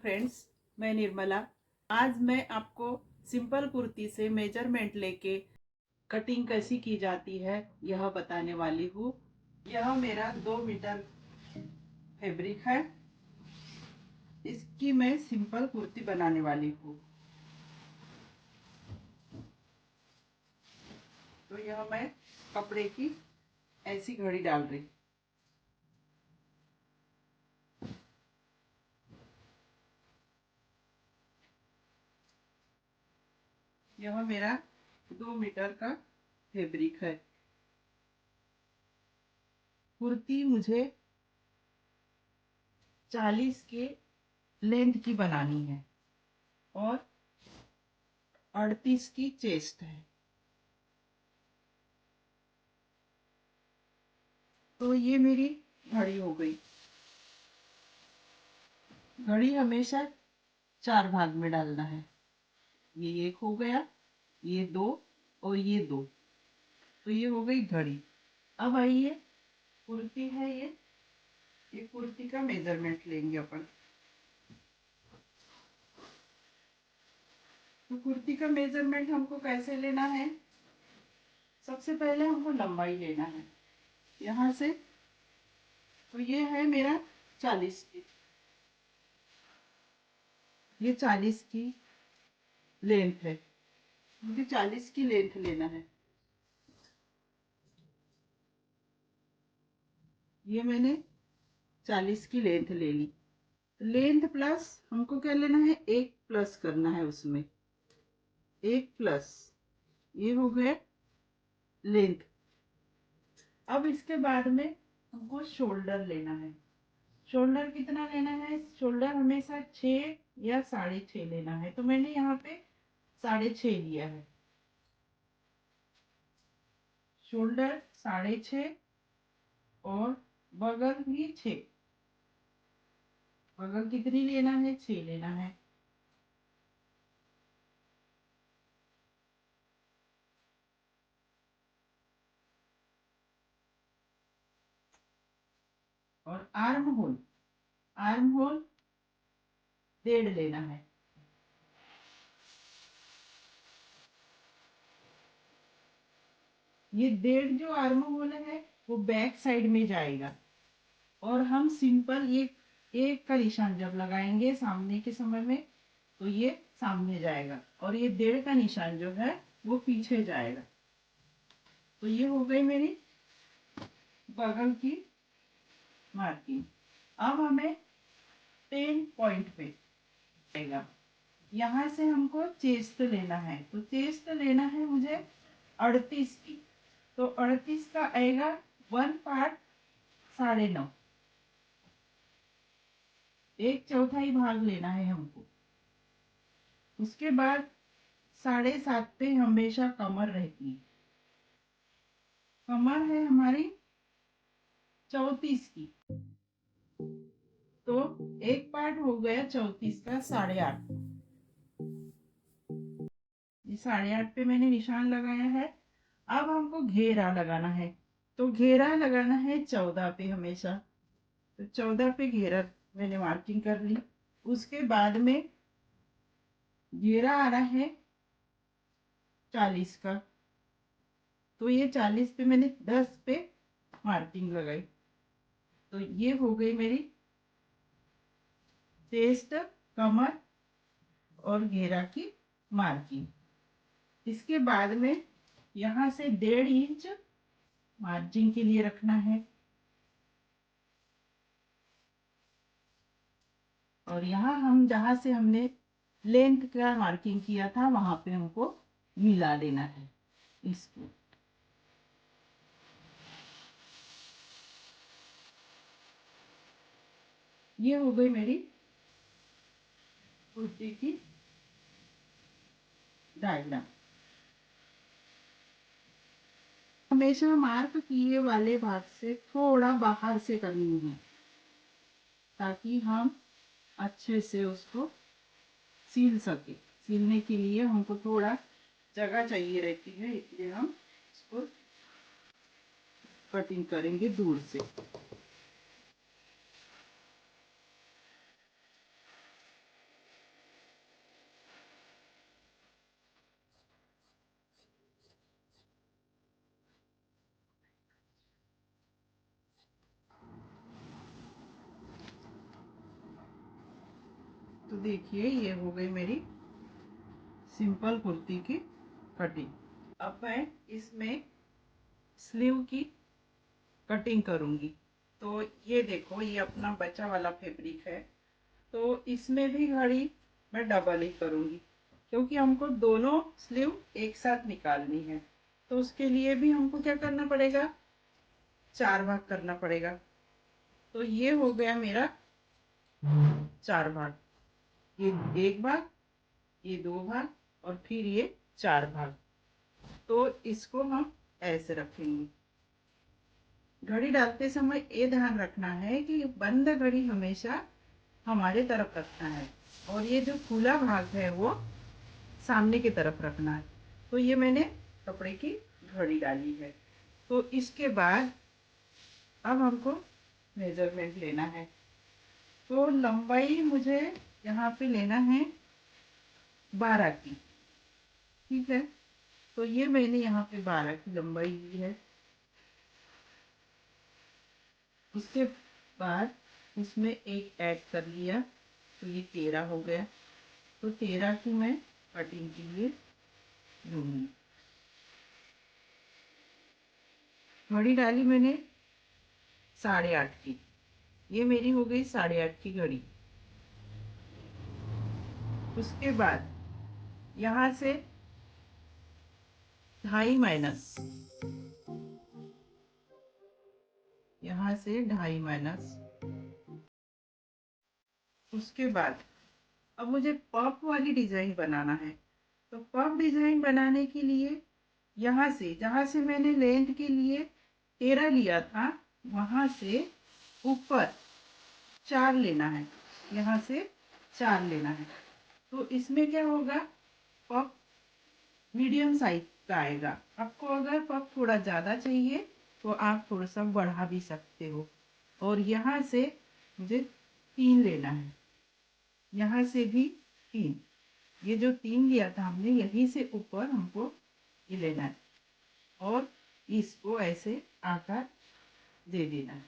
Friends, मैं निर्मला। आज मैं आपको सिंपल कुर्ती से मेजरमेंट लेके कटिंग कैसी की जाती है यह बताने वाली हूँ। यह मेरा 2 मीटर फैब्रिक है। इसकी मैं सिंपल कुर्ती बनाने वाली हूँ। तो यह मैं कपड़े की ऐसी घड़ी डाल रही। यह मेरा 2 मीटर का फैब्रिक है। कुर्ती मुझे 40 के लेंथ की बनानी है और 38 की चेस्ट है। तो ये मेरी घड़ी हो गई। घड़ी हमेशा 4 भाग में डालना है। ये एक हो गया, ये 2 और ये 2। तो ये हो गई घड़ी। अब आइए, कुर्ती है ये कुर्ती का मेजरमेंट लेंगे अपन। तो कुर्ती का मेजरमेंट हमको कैसे लेना है? सबसे पहले हमको लंबाई लेना है यहाँ से। तो ये है मेरा 40 की, ये 40 की लेंथ है। मुझे 40 की लेंथ लेना है। ये मैंने 40 की लेंथ ले ली। लेंथ प्लस हमको क्या लेना है? 1 प्लस करना है उसमें। 1 प्लस ये हो गया लेंथ। अब इसके बाद में हमको शोल्डर लेना है। शोल्डर कितना लेना है? शोल्डर हमेशा 6 या 6.5 लेना है। तो मैंने यहाँ पे 6.5 लिया है। शोल्डर 6.5 और बगल भी 6। बगल कितनी लेना है? 6 लेना है। और आर्म होल, आर्म होल 1.5 लेना है। ये 1.5 जो आर्म होल है वो बैक साइड में जाएगा। और हम सिंपल ये एक का निशान जब लगाएंगे सामने के समय में, तो ये सामने जाएगा और ये 1.5 का निशान जो है वो पीछे जाएगा। तो ये हो गई मेरी बगल की मार्किंग। अब हमें 10 पॉइंट पे आएगा। यहाँ से हमको चेस्ट लेना है। तो चेस्ट लेना है मुझे 38 की। तो 38 का आएगा 1 पार्ट 9.5। 1/4 भाग लेना है हमको। उसके बाद 7.5 पे हमेशा कमर रहती है। कमर है हमारी 34 की। तो एक पार्ट हो गया 34 का 8.5। ये 8.5 पे मैंने निशान लगाया है। अब हमको घेरा लगाना है। तो घेरा लगाना है 14 पे हमेशा। तो 14 पे घेरा मैंने मार्किंग कर ली। उसके बाद में घेरा आ रहा है 40 का। तो ये 40 पे मैंने 10 पे मार्किंग लगाई। तो ये हो गई मेरी चेस्ट, कमर और घेरा की मार्किंग। इसके बाद में यहाँ से 1.5 इंच मार्जिन के लिए रखना है। और यहाँ हम जहाँ से हमने लेंथ का मार्किंग किया था वहां पे हमको मिला देना है इसको। ये हो गई मेरी कुर्ती की डायग्राम। हमेशा मार्क किए वाले भाग से थोड़ा बाहर से करनी है ताकि हम अच्छे से उसको सील सके। सीलने के लिए हमको थोड़ा जगह चाहिए रहती है, इसलिए हम इसको कटिंग करेंगे दूर से। तो देखिए ये हो गई मेरी सिंपल कुर्ती की कटिंग। अब मैं इसमें स्लीव की कटिंग करूंगी। तो ये देखो, ये अपना बचा वाला फैब्रिक है, तो इसमें भी घड़ी मैं डबल ही करूंगी, क्योंकि हमको दोनों स्लीव एक साथ निकालनी है। तो उसके लिए भी हमको क्या करना पड़ेगा, 4 भाग करना पड़ेगा। तो ये हो गया मेरा 4 भाग, ये 1 भाग, ये 2 भाग, और फिर ये 4 भाग। तो इसको हम ऐसे रखेंगे। घड़ी डालते समय ये ध्यान रखना है कि बंद घड़ी हमेशा हमारे तरफ रखना है, और ये जो खुला भाग है वो सामने की तरफ रखना है। तो ये मैंने कपड़े की घड़ी डाली है। तो इसके बाद अब हमको मेजरमेंट लेना है। तो लंबाई मुझे यहाँ पे लेना है 12 की, ठीक है। तो ये मैंने यहाँ पे 12 की लंबाई ली है। उसके बाद इसमें एक ऐड कर लिया, तो ये 13 हो गया। तो 13 की मैं कटिंग के लिए लूँगी। घड़ी डाली मैंने 8.5 की, ये मेरी हो गई 8.5 की घड़ी। उसके बाद यहाँ से 2.5 माइनस, यहाँ से 2.5 माइनस। उसके बाद अब मुझे पफ वाली डिजाइन बनाना है। तो पफ डिजाइन बनाने के लिए यहाँ से, जहाँ से मैंने लेंथ के लिए 13 लिया था, वहां से ऊपर 4 लेना है, यहाँ से 4 लेना है। तो इसमें क्या होगा, पफ मीडियम साइज का आएगा। आपको अगर पफ थोड़ा ज़्यादा चाहिए तो आप थोड़ा सा बढ़ा भी सकते हो। और यहाँ से मुझे 3 लेना है, यहाँ से भी 3। ये जो 3 लिया था हमने, यहीं से ऊपर हमको ये लेना है, और इसको ऐसे आकार दे देना है।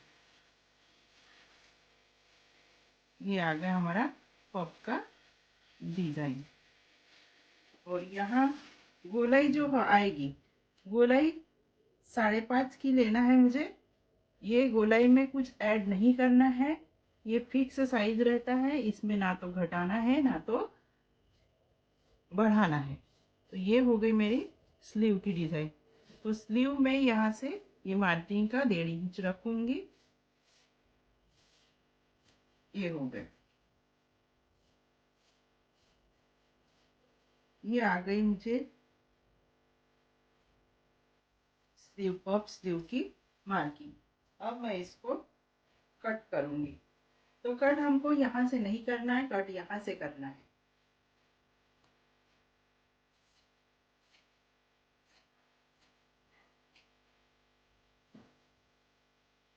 ये आ गया हमारा पफ का डिजाइन। और यहाँ गोलाई जो आएगी, गोलाई 5.5 की लेना है मुझे। ये गोलाई में कुछ ऐड नहीं करना है, ये फिक्स साइज रहता है, इसमें ना तो घटाना है ना तो बढ़ाना है। तो ये हो गई मेरी स्लीव की डिजाइन। तो स्लीव में यहाँ से ये मार्जिन का 1.5 इंच रखूंगी। ये हो गए, ये आ गई मुझे स्लीव, पफ स्लीव की मार्किंग। अब मैं इसको कट करूंगी। तो कट हमको यहाँ से नहीं करना है, कट यहाँ से करना है।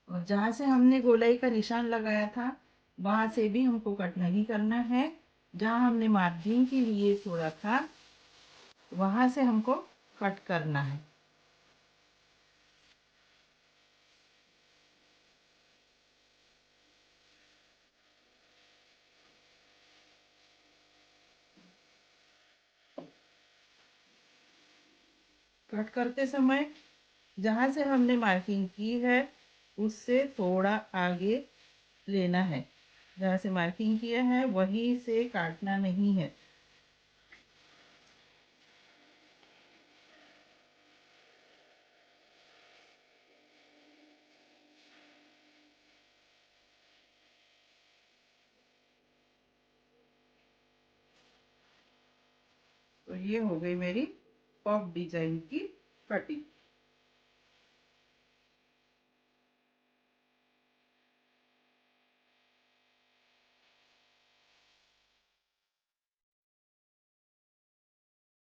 और जहाँ से हमने गोलाई का निशान लगाया था, वहां से भी हमको कट नहीं करना है। जहाँ हमने मार्जिन के लिए छोड़ा था, वहां से हमको कट करना है। कट करते समय जहाँ से हमने मार्किंग की है, उससे थोड़ा आगे लेना है। जहाँ से मार्किंग किया है वहीं से काटना नहीं है। तो ये हो गई मेरी पफ डिजाइन की कटिंग।